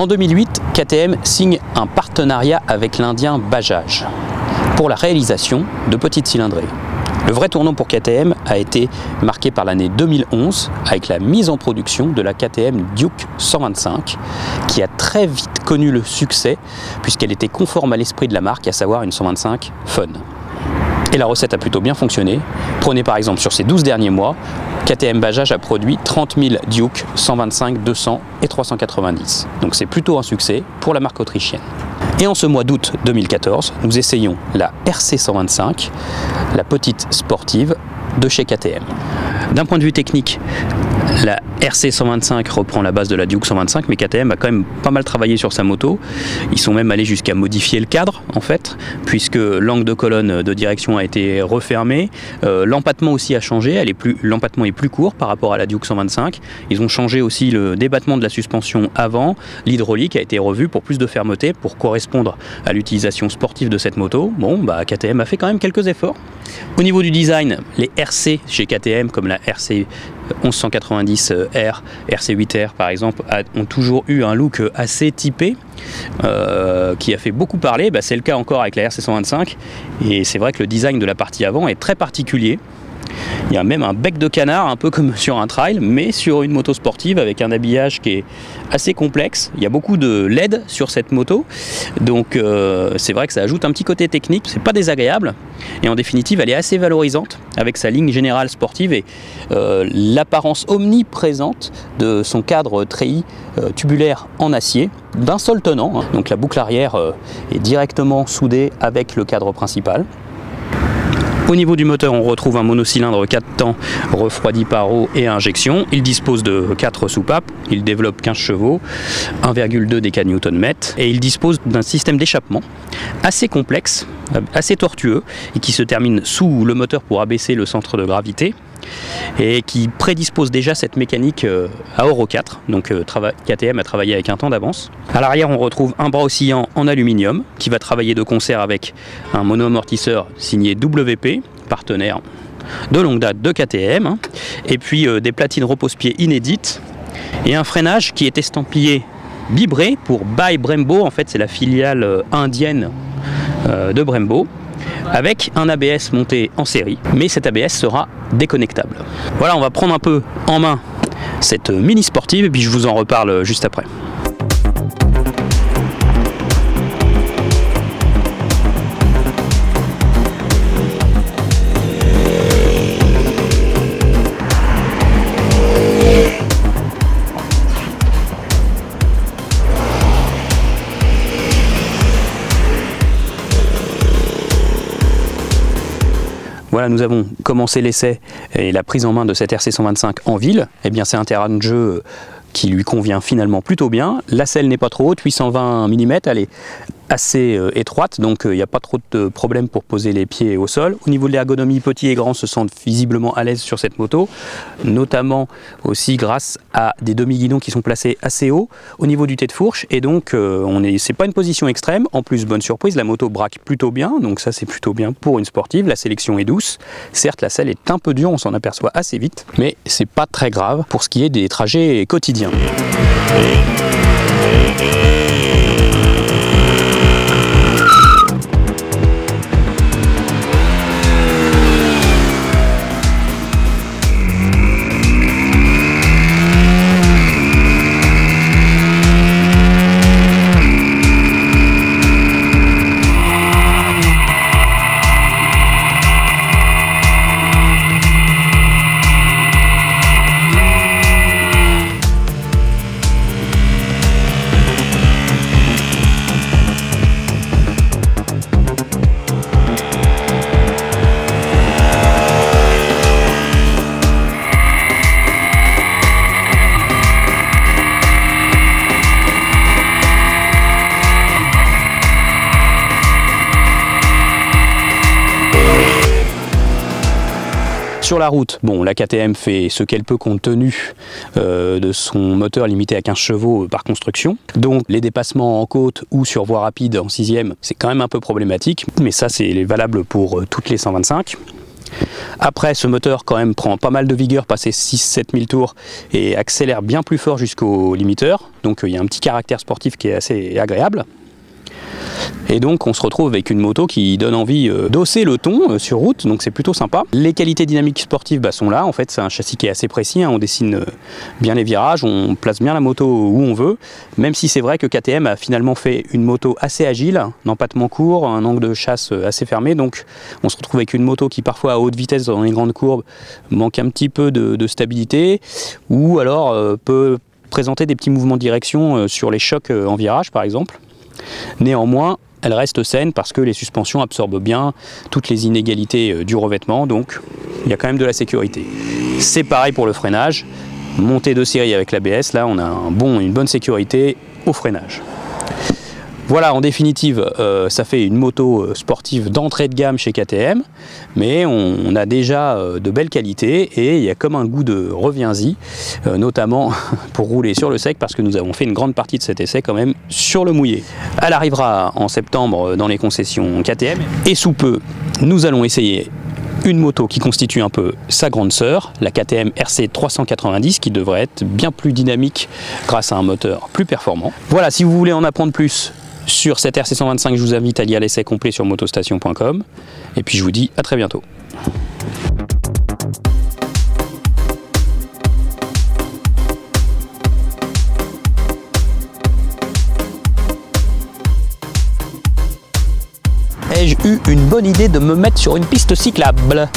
En 2008, KTM signe un partenariat avec l'Indien Bajaj pour la réalisation de petites cylindrées. Le vrai tournant pour KTM a été marqué par l'année 2011 avec la mise en production de la KTM Duke 125 qui a très vite connu le succès puisqu'elle était conforme à l'esprit de la marque, à savoir une 125 fun. Et la recette a plutôt bien fonctionné. Prenez par exemple sur ces 12 derniers mois, KTM Bajaj a produit 30 000 Duke 125, 200 et 390. Donc c'est plutôt un succès pour la marque autrichienne. Et en ce mois d'août 2014, nous essayons la RC 125, la petite sportive de chez KTM. D'un point de vue technique, la RC 125 reprend la base de la Duke 125, mais KTM a quand même pas mal travaillé sur sa moto. Ils sont même allés jusqu'à modifier le cadre, en fait, puisque l'angle de colonne de direction a été refermé. L'empattement aussi a changé, l'empattement est plus court par rapport à la Duke 125. Ils ont changé aussi le débattement de la suspension avant. L'hydraulique a été revue pour plus de fermeté, pour correspondre à l'utilisation sportive de cette moto. Bon, bah, KTM a fait quand même quelques efforts. Au niveau du design, les RC chez KTM, comme la RC 1190R, RC8R par exemple, ont toujours eu un look assez typé qui a fait beaucoup parler. Bah, c'est le cas encore avec la RC 125 et c'est vrai que le design de la partie avant est très particulier. Il y a même un bec de canard, un peu comme sur un trail, mais sur une moto sportive avec un habillage qui est assez complexe. Il y a beaucoup de LED sur cette moto, donc c'est vrai que ça ajoute un petit côté technique. C'est pas désagréable et en définitive, elle est assez valorisante avec sa ligne générale sportive et l'apparence omniprésente de son cadre treillis tubulaire en acier d'un seul tenant. Hein. Donc la boucle arrière est directement soudée avec le cadre principal. Au niveau du moteur, on retrouve un monocylindre 4 temps refroidi par eau et injection. Il dispose de 4 soupapes, il développe 15 chevaux, 1,2 déca-Nm et il dispose d'un système d'échappement assez complexe, assez tortueux et qui se termine sous le moteur pour abaisser le centre de gravité et qui prédispose déjà cette mécanique à Euro 4. Donc KTM a travaillé avec un temps d'avance. À l'arrière, on retrouve un bras oscillant en aluminium qui va travailler de concert avec un mono-amortisseur signé WP, partenaire de longue date de KTM, et puis des platines repose-pieds inédites et un freinage qui est estampillé Bibré pour By Brembo. En fait, c'est la filiale indienne de Brembo, avec un ABS monté en série, mais cet ABS sera déconnectable. Voilà, on va prendre un peu en main cette mini sportive et puis je vous en reparle juste après. Voilà, nous avons commencé l'essai et la prise en main de cette RC 125 en ville. Eh bien, c'est un terrain de jeu qui lui convient finalement plutôt bien. La selle n'est pas trop haute, 820 mm, elle est assez étroite, donc il n'y a pas trop de problème pour poser les pieds au sol. Au niveau de l'ergonomie, petits et grands se sentent visiblement à l'aise sur cette moto, notamment aussi grâce à des demi-guidons qui sont placés assez haut au niveau du tête-fourche, et donc c'est pas une position extrême. En plus, bonne surprise, la moto braque plutôt bien, donc ça c'est plutôt bien pour une sportive. La sélection est douce, certes la selle est un peu dure, on s'en aperçoit assez vite, mais c'est pas très grave pour ce qui est des trajets quotidiens. Sur la route, bon, la KTM fait ce qu'elle peut compte tenu de son moteur limité à 15 chevaux par construction. Donc les dépassements en côte ou sur voie rapide en 6e, c'est quand même un peu problématique, mais ça c'est valable pour toutes les 125. Après, ce moteur quand même prend pas mal de vigueur, passer 6-7 000 tours et accélère bien plus fort jusqu'au limiteur. Donc il y a un petit caractère sportif qui est assez agréable. Et donc on se retrouve avec une moto qui donne envie d'hausser le ton sur route, donc c'est plutôt sympa. Les qualités dynamiques sportives sont là, en fait c'est un châssis qui est assez précis, hein. On dessine bien les virages, on place bien la moto où on veut, même si c'est vrai que KTM a finalement fait une moto assez agile, un empattement court, un angle de chasse assez fermé, donc on se retrouve avec une moto qui parfois à haute vitesse dans les grandes courbes manque un petit peu de stabilité, ou alors peut présenter des petits mouvements de direction sur les chocs en virage par exemple. Néanmoins, elle reste saine parce que les suspensions absorbent bien toutes les inégalités du revêtement, donc il y a quand même de la sécurité. C'est pareil pour le freinage, montée de série avec l'ABS, là on a une bonne sécurité au freinage. Voilà, en définitive, ça fait une moto sportive d'entrée de gamme chez KTM, mais on a déjà de belles qualités et il y a comme un goût de reviens-y, notamment pour rouler sur le sec, parce que nous avons fait une grande partie de cet essai quand même sur le mouillé. Elle arrivera en septembre dans les concessions KTM et sous peu, nous allons essayer une moto qui constitue un peu sa grande sœur, la KTM RC 390, qui devrait être bien plus dynamique grâce à un moteur plus performant. Voilà, si vous voulez en apprendre plus sur cette RC 125, je vous invite à lire l'essai complet sur motostation.com. Et puis je vous dis à très bientôt. Ai-je eu une bonne idée de me mettre sur une piste cyclable ?